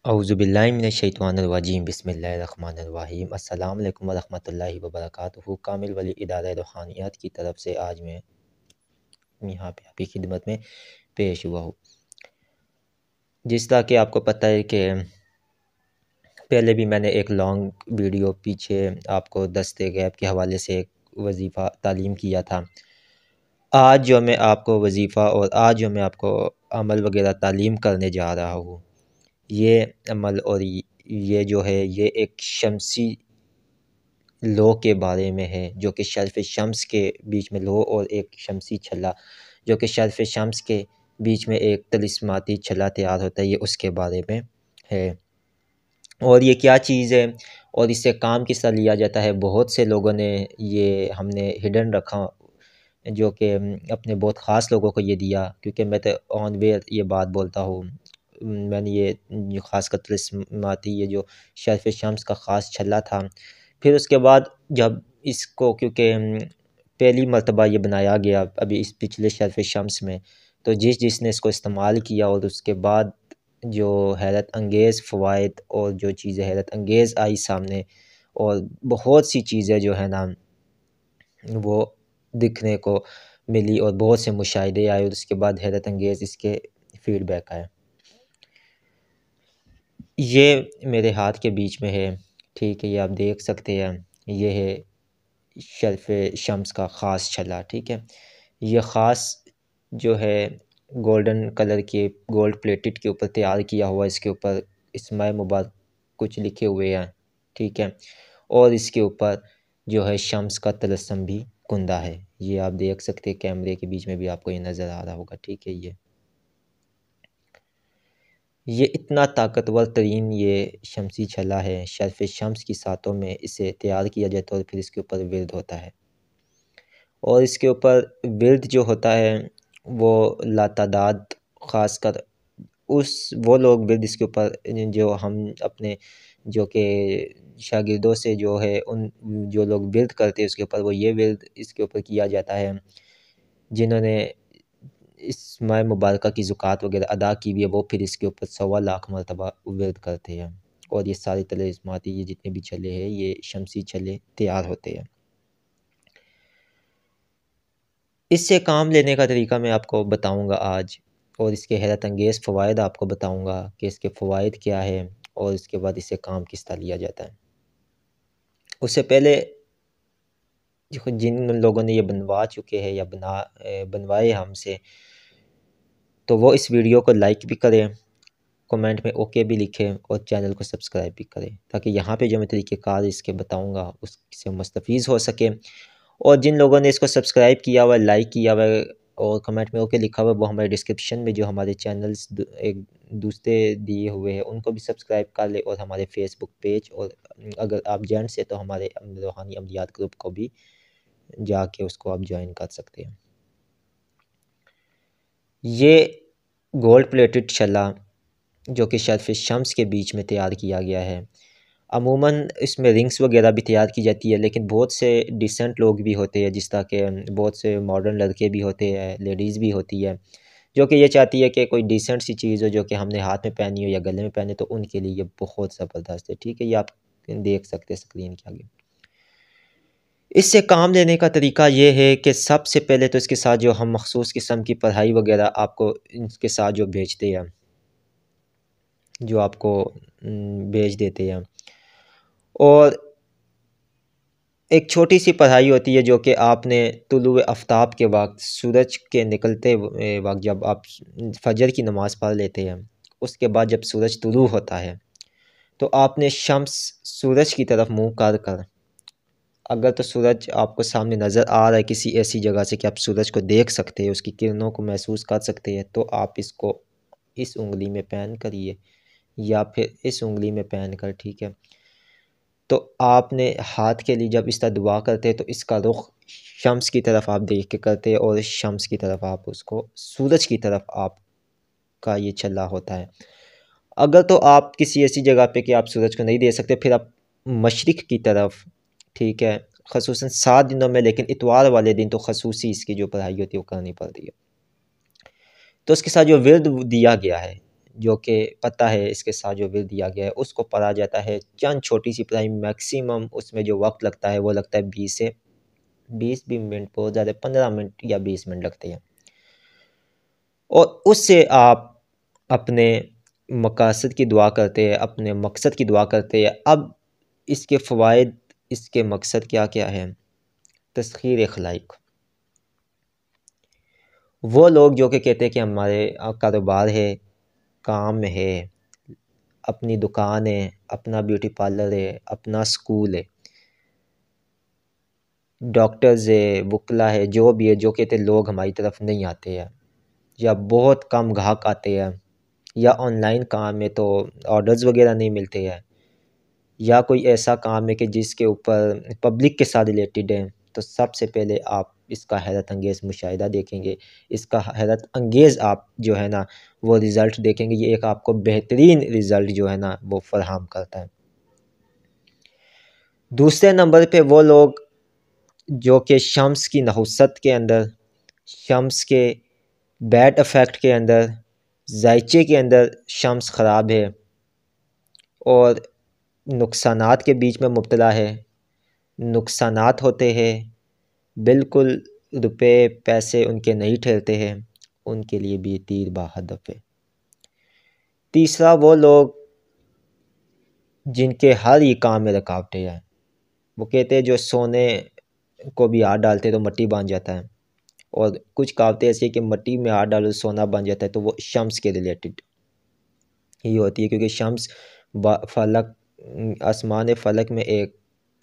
औज़ुबिल्लाहि मिनश्शैतानिर्रजीम बिस्मिल्लाहिर्रहमानिर्रहीम अस्सलाम वालेकुम वरहमतुल्लाहि वबरकातुहू। कामिल वली इदारा रूहानियात की तरफ से आज मैं यहाँ पे आपकी खिदमत में पेश हुआ हूँ। जिस तरह कि आपको पता है कि पहले भी मैंने एक लॉन्ग वीडियो पीछे आपको दस्ते गैब के हवाले से एक वजीफ़ा तालीम किया था। आज जो मैं आपको वजीफ़ा और आज जो मैं आपको अमल वगैरह तालीम करने जा रहा हूँ, ये अमल और ये जो है ये एक शमसी लो के बारे में है, जो कि शर्फ़ शम्स के बीच में लो और एक शमसी छल्ला जो कि शर्फ़ शम्स के बीच में एक तिलिस्माती छल्ला तैयार होता है, ये उसके बारे में है। और ये क्या चीज़ है और इससे काम किस तरह लिया जाता है, बहुत से लोगों ने ये हमने हिडन रखा, जो कि अपने बहुत ख़ास लोगों को ये दिया, क्योंकि मैं तो ऑन वेयर ये बात बोलता हूँ। मैंने ये जो ख़ास तिलिस्माती ये जो शर्फ़ शम्स का ख़ास छल्ला था, फिर उसके बाद जब इसको क्योंकि पहली मर्तबा ये बनाया गया अभी इस पिछले शर्फ़ शम्स में, तो जिसने इसको इस्तेमाल किया और उसके बाद जो हैरत अंगेज़ फ़वाइद और जो चीज़ें हैरत अंगेज़ आई सामने, और बहुत सी चीज़ें जो है ना वो दिखने को मिली और बहुत से मुशाहिदे आए और उसके बाद हैरत अंगेज़ इसके फ़ीडबैक आए। ये मेरे हाथ के बीच में है, ठीक है, ये आप देख सकते हैं। ये है शर्फ़ शम्स का ख़ास छल्ला, ठीक है। ये ख़ास जो है गोल्डन कलर के गोल्ड प्लेटेड के ऊपर तैयार किया हुआ, इसके ऊपर इस्माए मुबारक कुछ लिखे हुए हैं, ठीक है। और इसके ऊपर जो है शम्स का तलस्सम भी कुंदा है, ये आप देख सकते हैं, कैमरे के बीच में भी आपको ये नज़र आ रहा होगा, ठीक है। ये इतना ताकतवर तरीन ये शमसी छल्ला है, शर्फ़ शम्स की सातों में इसे तैयार किया जाता है और फिर इसके ऊपर विर्द होता है। और इसके ऊपर विर्द जो होता है वो लातादाद, ख़ासकर उस वो लोग विर्द इसके ऊपर जो हम अपने जो कि शागिर्दों से जो है उन जो लोग विर्द करते हैं उसके ऊपर, वो ये विर्द इसके ऊपर किया जाता है जिन्होंने इस माह मुबारका की ज़कात वग़ैरह अदा की हुई है, वो फिर इसके ऊपर 1.25 लाख मरतबा विर्द करते हैं। और ये सारे तिलिस्माती ये जितने भी छल्ले हैं, ये शमसी छल्ले तैयार होते हैं। इससे काम लेने का तरीका मैं आपको बताऊँगा आज, और इसके हैरत अंगेज़ फ़वाइद आपको बताऊँगा कि इसके फ़वाइद क्या है और इसके बाद इससे काम किस तरह लिया जाता है। उससे पहले देखो, जिन लोगों ने ये बनवा चुके हैं या बनवाए हमसे, तो वो इस वीडियो को लाइक भी करें, कमेंट में ओके भी लिखें और चैनल को सब्सक्राइब भी करें, ताकि यहाँ पे जो मैं तरीक़ेकार इसके बताऊँगा उससे मुस्तफ़ीज़ हो सके। और जिन लोगों ने इसको सब्सक्राइब किया हुआ है, लाइक किया हुआ है और कमेंट में ओके लिखा हुआ है, वो हमारे डिस्क्रिप्शन में जो हमारे चैनल्स एक दूसरे दिए हुए हैं उनको भी सब्सक्राइब कर ले, और हमारे फेसबुक पेज, और अगर आप जेंट्स हैं तो हमारे रूहानी अमलियात ग्रुप को भी जाके उसको आप ज्वाइन कर सकते हैं। ये गोल्ड प्लेटेड छल्ला जो कि शर्फ़ शम्स के बीच में तैयार किया गया है। अमूमन इसमें रिंग्स वग़ैरह भी तैयार की जाती है, लेकिन बहुत से डिसेंट लोग भी होते हैं, जिस तरह के बहुत से मॉडर्न लड़के भी होते हैं, लेडीज़ भी होती है, जो कि ये चाहती है कि कोई डिसेंट सी चीज़ हो जो कि हमने हाथ में पहनी हो या गले में पहने, तो उनके लिए ये बहुत ज़बरदस्त है, ठीक है। ये आप देख सकते हैं स्क्रीन के आगे। इससे काम लेने का तरीका ये है कि सबसे पहले तो इसके साथ जो हम मख़सूस किस्म की पढ़ाई वग़ैरह आपको इसके साथ जो भेजते हैं, जो आपको भेज देते हैं, और एक छोटी-सी पढ़ाई होती है जो कि आपने तुलुए आफ़ताब के वक़्त, सूरज के निकलते वक़्त जब आप फ़जर की नमाज़ पढ़ लेते हैं, उसके बाद जब सूरज तुलू होता है, तो आपने शम्स सूरज की तरफ मुँह कर कर, अगर तो सूरज आपको सामने नज़र आ रहा है किसी ऐसी जगह से कि आप सूरज को देख सकते हैं, उसकी किरणों को महसूस कर सकते हैं, तो आप इसको इस उँगली में पहन करिए या फिर इस उँगली में पहन कर, ठीक है। तो आपने हाथ के लिए जब इस तरह दुआ करते हैं तो इसका रुख शम्स की तरफ आप देख के करते हैं, और शम्स की तरफ आप उसको सूरज की तरफ आपका ये छल्ला होता है। अगर तो आप किसी ऐसी जगह पे कि आप सूरज को नहीं देख सकते, फिर आप मशरिक़ की तरफ, ठीक है, ख़ुसूसन 7 दिनों में, लेकिन इतवार वाले दिन तो ख़ुसूसी इसकी जो पढ़ाई होती है वो करनी पड़ती है। तो उसके साथ जो विर्द दिया गया है, जो कि पता है इसके साथ जो विल दिया गया है उसको पढ़ा जाता है। चंद छोटी सी पढ़ाई, मैक्सिमम उसमें जो वक्त लगता है वो लगता है 20 भी मिनट, बहुत ज़्यादा 15 मिनट या 20 मिनट लगते हैं। और उससे आप अपने मकासद की दुआ करते हैं, अपने मकसद की दुआ करते हैं। अब इसके फ़वाइद, इसके मकसद क्या क्या है। तस्खीर खलाइक, वो लोग जो कि कहते हैं कि हमारे कारोबार है, काम है, अपनी दुकान है, अपना ब्यूटी पार्लर है, अपना स्कूल है, डॉक्टर्स है, वकला है, जो भी है, जो कहते हैं लोग हमारी तरफ नहीं आते हैं या बहुत कम ग्राहक आते हैं, या ऑनलाइन काम है तो ऑर्डर्स वगैरह नहीं मिलते हैं, या कोई ऐसा काम है कि जिसके ऊपर पब्लिक के साथ रिलेटेड है, तो सबसे पहले आप इसका हैरत अंगेज़ मुशाहिदा देखेंगे। इसका हैरत अंगेज़ आप जो है ना वो रिज़ल्ट देखेंगे। ये एक आपको बेहतरीन रिज़ल्ट जो है ना वो फ़राहम करता है। दूसरे नंबर पे वो लोग जो कि शम्स की नहुसत के अंदर, शम्स के बैड इफ़ेक्ट के अंदर, जायचे के अंदर शम्स ख़राब है और नुकसानात के बीच में मुब्तला है, नुकसानात होते हैं, बिल्कुल रुपए पैसे उनके नहीं ठहरते हैं, उनके लिए भी तीर बा हदफ है। तीसरा वो लोग जिनके हर ही काम में रुकावटें हैं। वो कहते हैं जो सोने को भी हाथ डालते तो मिट्टी बन जाता है, और कुछ कहावतें ऐसी है कि मिट्टी में हाथ डालो सोना बन जाता है, तो वो शम्स के रिलेटेड ही होती है। क्योंकि शम्स फलक, आसमान फलक में एक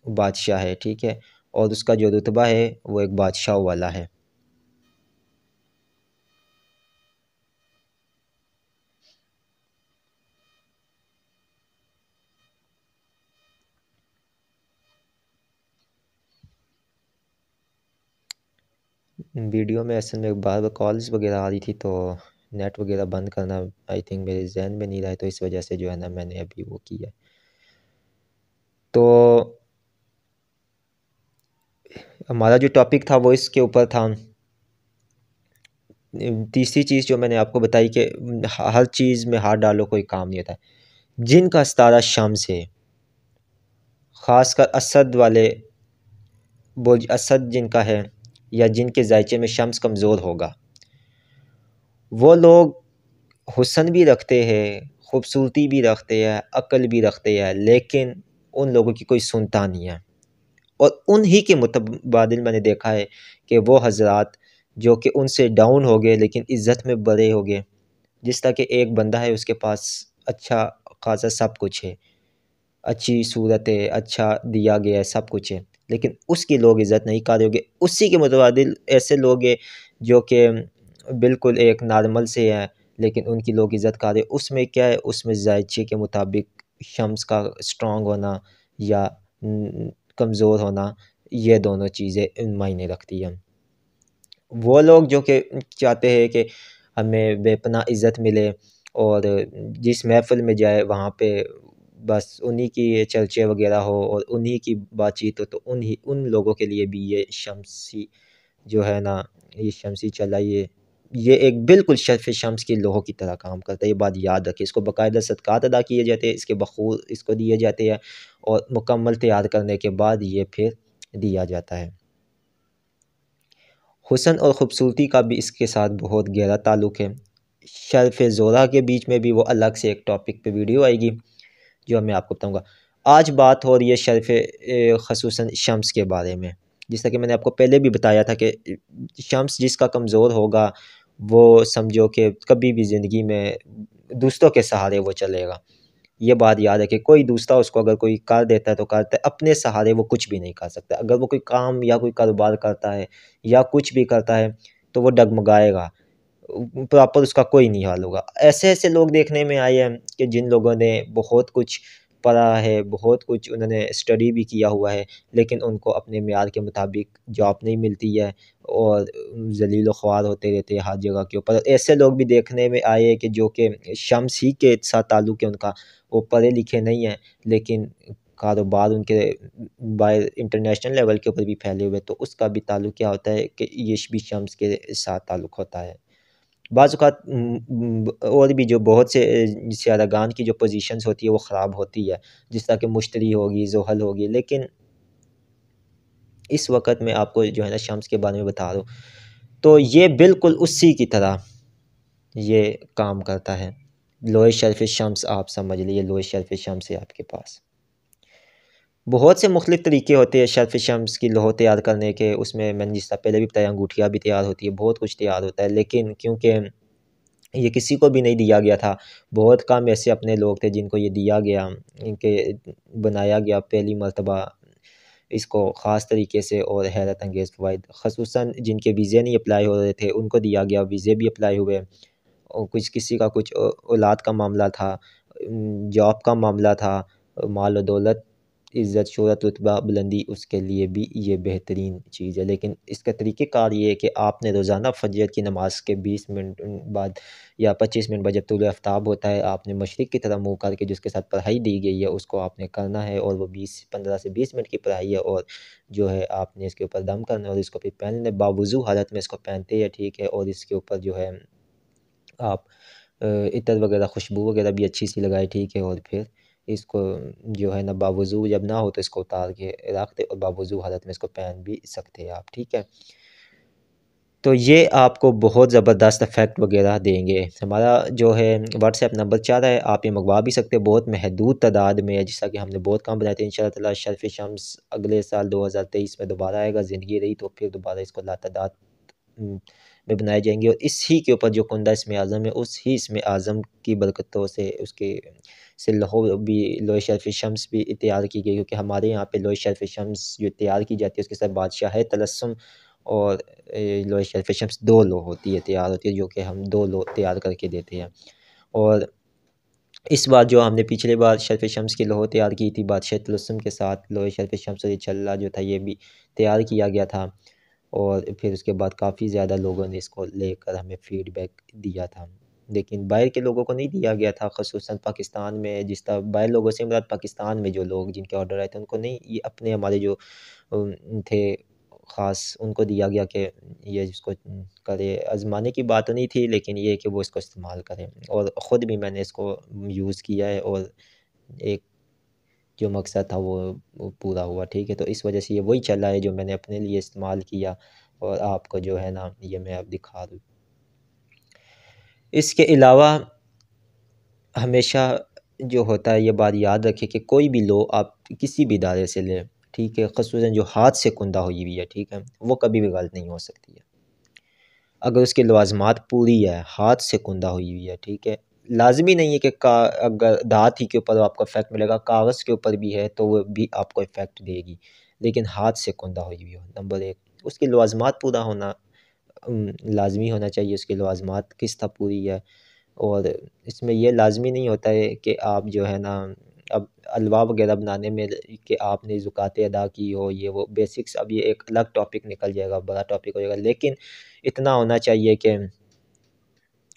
बादशाह है, ठीक है, और उसका जो रुतबा है वो एक बादशाह वाला है। वीडियो में असल में बार बार कॉल्स वगैरह आ रही थी, तो नेट वगैरह बंद करना आई थिंक मेरे जहन में नहीं रहा है, तो इस वजह से जो है ना मैंने अभी वो किया। तो हमारा जो टॉपिक था वो इसके ऊपर था। तीसरी चीज़ जो मैंने आपको बताई कि हर चीज़ में हाथ डालो कोई काम नहीं होता। जिनका सितारा शम्स है, ख़ासकर असद वाले, बुर्ज असद जिनका है, या जिनके जायचे में शम्स कमज़ोर होगा, वो लोग हुस्न भी रखते हैं, खूबसूरती भी रखते हैं, अक्ल भी रखते हैं, लेकिन उन लोगों की कोई सुनता नहीं है। और उन्हीं के मुतबादिल मैंने देखा है कि वो हज़रात जो कि उनसे डाउन हो गए लेकिन इज़्ज़त में बड़े हो गए। जिस तरह के एक बंदा है, उसके पास अच्छा खासा सब कुछ है, अच्छी सूरत है, अच्छा दिया गया है, सब कुछ है, लेकिन उसकी लोग इज़्ज़त नहीं कर रहे होंगे। उसी के मुतबादिल ऐसे लोग हैं जो कि बिल्कुल एक नॉर्मल से हैं, लेकिन उनकी लोग इज़्ज़त कर रहे। उसमें क्या है, उसमें ज़ायचे के मुताबिक शम्स का स्ट्रॉन्ग होना या कमज़ोर होना, ये दोनों चीज़ें मायने रखती हैं। वो लोग जो कि चाहते हैं कि हमें बेपनाह इज़्ज़त मिले, और जिस महफ़िल में जाए वहाँ पे बस उन्हीं की चर्चे वगैरह हो और उन्हीं की बातचीत हो, तो उन लोगों के लिए भी ये शम्सी जो है ना, ये शम्सी चला, ये एक बिल्कुल शर्फ़ शम्स की लोहो की तरह काम करता है। ये बात याद रखें। इसको बाकायदा सदक़ात अदा किए जाते हैं, इसके बखूर इसको दिए जाते हैं, और मुकम्मल तैयार करने के बाद ये फिर दिया जाता है। हुस्न और ख़ूबसूरती का भी इसके साथ बहुत गहरा ताल्लुक़ है। शर्फ़ ज़ोरा के बीच में भी वो अलग से एक टॉपिक पे वीडियो आएगी जो मैं आपको बताऊँगा। आज बात हो रही है शर्फ़ ख़ुसूसन शम्स के बारे में। जैसा कि मैंने आपको पहले भी बताया था कि शम्स जिसका कमज़ोर होगा, वो समझो कि कभी भी ज़िंदगी में दूसरों के सहारे वो चलेगा। ये बात याद है कि कोई दूसरा उसको अगर कोई कर देता है तो करता है, अपने सहारे वो कुछ भी नहीं कर सकता। अगर वो कोई काम या कोई कारोबार करता है या कुछ भी करता है, तो वो डगमगाएगा, प्रॉपर उसका कोई नहीं हाल होगा। ऐसे-ऐसे लोग देखने में आए हैं कि जिन लोगों ने बहुत कुछ पढ़ा है, बहुत कुछ उन्होंने स्टडी भी किया हुआ है, लेकिन उनको अपने मेयार के मुताबिक जॉब नहीं मिलती है, और ज़लील व ख्वार होते रहते हैं हर जगह के ऊपर। ऐसे लोग भी देखने में आए हैं कि जो कि शम्स ही के साथ ताल्लुक़ है उनका, वो पढ़े लिखे नहीं हैं, लेकिन कारोबार उनके बाय इंटरनेशनल लेवल के ऊपर भी फैले हुए हैं, तो उसका भी ताल्लुक़ क्या होता है कि ये भी शम्स के साथ ताल्लुक़ होता है। बाज़ औक़ात और भी जो बहुत से सियारागान की जो पोज़ीशंस होती है वो ख़राब होती है, जिस तरह कि मुश्तरी होगी, ज़ुहल होगी, लेकिन इस वक़्त मैं आपको जो है ना शम्स के बारे में बता रहा हूँ, तो ये बिल्कुल उसी की तरह ये काम करता है। लोए शर्फ़ शम्स आप समझ लीजिए, लोए शर्फ़ शम्स है आपके पास। बहुत से मुख्तलिफ़ तरीके होते हैं शर्फ़ शम्स की लोह तैयार करने के, उसमें मैंने जिस तरह पहले भी बताया अंगूठियाँ भी तैयार होती है, बहुत कुछ तैयार होता है, लेकिन क्योंकि ये किसी को भी नहीं दिया गया था, बहुत कम ऐसे अपने लोग थे जिनको ये दिया गया, इनके बनाया गया पहली मर्तबा इसको ख़ास तरीके से और हैरत अंगेज़ फ़वाइद ख़ुसूसन जिनके वीज़े नहीं अप्लाई हो रहे थे, उनको दिया गया, वीज़े भी अप्लाई हुए और कुछ किसी का कुछ औलाद का मामला था, जॉब का मामला था, माल और दौलत, इज़्ज़त, शोहरत, रुतबा, बुलंदी, उसके लिए भी ये बेहतरीन चीज़ है। लेकिन इसका तरीक़ेकार ये है कि आपने रोज़ाना फ़जर की नमाज़ के 20 मिनट बाद या 25 मिनट बाद जब तूल आफ्ताब होता है, आपने मशरिक़ की तरफ मुँह करके जिसके साथ पढ़ाई दी गई है, उसको आपने करना है और वो 15 से 20 मिनट की पढ़ाई है और जो है आपने इसके ऊपर दम करना है और इसको फिर पहनना है, बावुज़ू हालत में इसको पहनते हैं, ठीक है? और इसके ऊपर जो है आप इत्र वगैरह खुशबू वगैरह भी अच्छी सी लगाए, ठीक है? और फिर इसको जो है ना बावुज़ू जब ना हो तो इसको उतार के रख दें और बावुज़ू हालत में इसको पहन भी सकते हैं आप, ठीक है? तो ये आपको बहुत ज़बरदस्त इफ़ेक्ट वगैरह देंगे। हमारा जो है व्हाट्सएप नंबर चल रहा है, आप ये मंगवा भी सकते हैं, बहुत महदूद तादाद में है, जैसा कि हमने बहुत कम बनाए थे। इंशाअल्लाह ताला शर्फ़ शम्स अगले साल 2023 में दोबारा आएगा, ज़िंदगी रही तो फिर दोबारा इसको लातादाद में बनाए जाएँगे और इसी के ऊपर जो कुंदा इसमें आज़म है, उस ही इसमें आज़म की बरकतों से उसके से लौह भी लोए शर्फ़ शम्स भी तैयार की गई, क्योंकि हमारे यहाँ पे लोए शर्फ़ शम्स जो तैयार की जाती है उसके साथ बादशाह तलस्सुम और लोए शर्फ़ शम्स 2 लो होती है, तैयार होती है, जो कि हम 2 लो तैयार करके देते हैं। और इस बार जो हमने पिछली बार शर्फ़ शम्स की लोह तैयार की थी बादशाह तलस्सुम के साथ, लोए शर्फ़ शम्स और ये छल्ला जो था ये भी तैयार किया गया था और फिर उसके बाद काफ़ी ज़्यादा लोगों ने इसको लेकर हमें फ़ीडबैक दिया था। लेकिन बाहर के लोगों को नहीं दिया गया था, ख़ुसूसन पाकिस्तान में जिस तरह बाहर लोगों से मुराद पाकिस्तान में जो लोग जिनके ऑर्डर आए थे उनको नहीं, ये अपने हमारे जो थे ख़ास उनको दिया गया कि ये इसको करें। आज़माने की बात तो नहीं थी, लेकिन ये है कि वो इसको इस्तेमाल करें और ख़ुद भी मैंने इसको यूज़ किया है और एक जो मकसद था वो पूरा हुआ, ठीक है? तो इस वजह से ये वही चला है जो मैंने अपने लिए इस्तेमाल किया और आपको जो है ना ये मैं अब दिखा दूँ। इसके अलावा हमेशा जो होता है ये बात याद रखें कि कोई भी लो आप किसी भी इदारे से लें, ठीक है? ख़ुसूसन जो हाथ से कुंदा हुई हुई है, ठीक है? वो कभी भी गलत नहीं हो सकती है। अगर उसकी लवाज़मात पूरी है, हाथ से कुंदा हुई हुई है, ठीक है? लाज़मी नहीं है कि का अगर दाँत ही के ऊपर आपको इफ़ेक्ट मिलेगा, कागज़ के ऊपर भी है तो वो भी आपको इफ़ेक्ट देगी, लेकिन हाथ से कुंदा हुई हुई हो, नंबर 1। उसकी लवाज़मात पूरा होना लाज़मी होना चाहिए, उसकी लवाज़मात किस तरह पूरी है और इसमें ये लाज़मी नहीं होता है कि आप जो है ना अब हलवा वगैरह बनाने में कि आपने ज़ुकातें अदा की हो, ये वो बेसिक्स, अब ये एक अलग टॉपिक निकल जाएगा, बड़ा टॉपिक हो जाएगा। लेकिन इतना होना चाहिए कि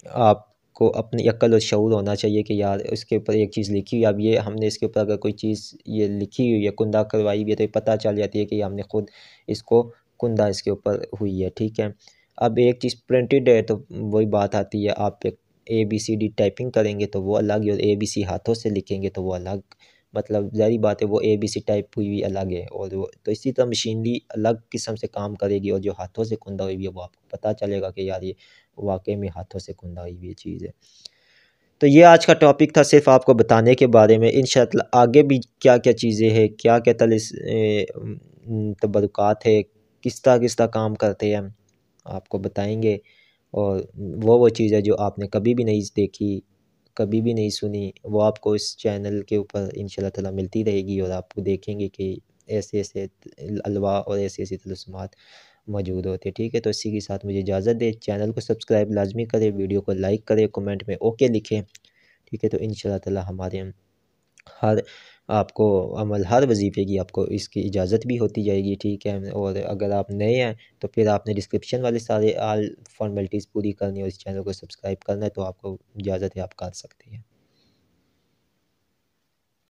आपको अपनी अक्ल और शऊर होना चाहिए कि यार इसके ऊपर एक चीज़ लिखी हुई है, अब ये हमने इसके ऊपर अगर कोई चीज़ ये लिखी हुई है, कुंदा करवाई हुई है, तो ये पता चल जाती है कि हमने खुद इसको कुंदा इसके ऊपर हुई है, ठीक है? अब एक चीज़ प्रिंटेड है तो वही बात आती है, आप एक ABCD टाइपिंग करेंगे तो वो अलग है और ABC हाथों से लिखेंगे तो वो अलग, मतलब ज़ाहिर बात है वो ABC टाइप हुई हुई अलग है और वो तो इसी तरह मशीनरी अलग किस्म से काम करेगी और जो हाथों से कुंदा हुई हुई है वो आपको पता चलेगा कि यार ये वाक़ई में हाथों से कुंदा हुई हुई चीज़ है। तो ये आज का टॉपिक था सिर्फ़ आपको बताने के बारे में, इंशाअल्लाह आगे भी क्या-क्या चीज़ें हैं, क्या-क्या तबरुकात है, किस तरह काम करते हैं, आपको बताएँगे और वो चीज़ है जो आपने कभी भी नहीं देखी, कभी भी नहीं सुनी, वो आपको इस चैनल के ऊपर इंशाअल्लाह ताला मिलती रहेगी और आप देखेंगे कि ऐसे-ऐसे हलवा और ऐसी-ऐसी तलस्सुमात मौजूद होते हैं, ठीक है? तो इसी के साथ मुझे इजाज़त दें, चैनल को सब्सक्राइब लाज़मी करें, वीडियो को लाइक करें, कमेंट में ओके लिखें, ठीक है? तो इंशाअल्लाह ताला हमारे हर आपको अमल हर वज़ीफ़े की आपको इसकी इजाज़त भी होती जाएगी, ठीक है? और अगर आप नए हैं तो फिर आपने डिस्क्रिप्शन वाले सारे ऑल फ़ॉर्मेलिटीज़ पूरी करनी है और इस चैनल को सब्सक्राइब करना है, तो आपको इजाज़त है, आप कर सकते हैं।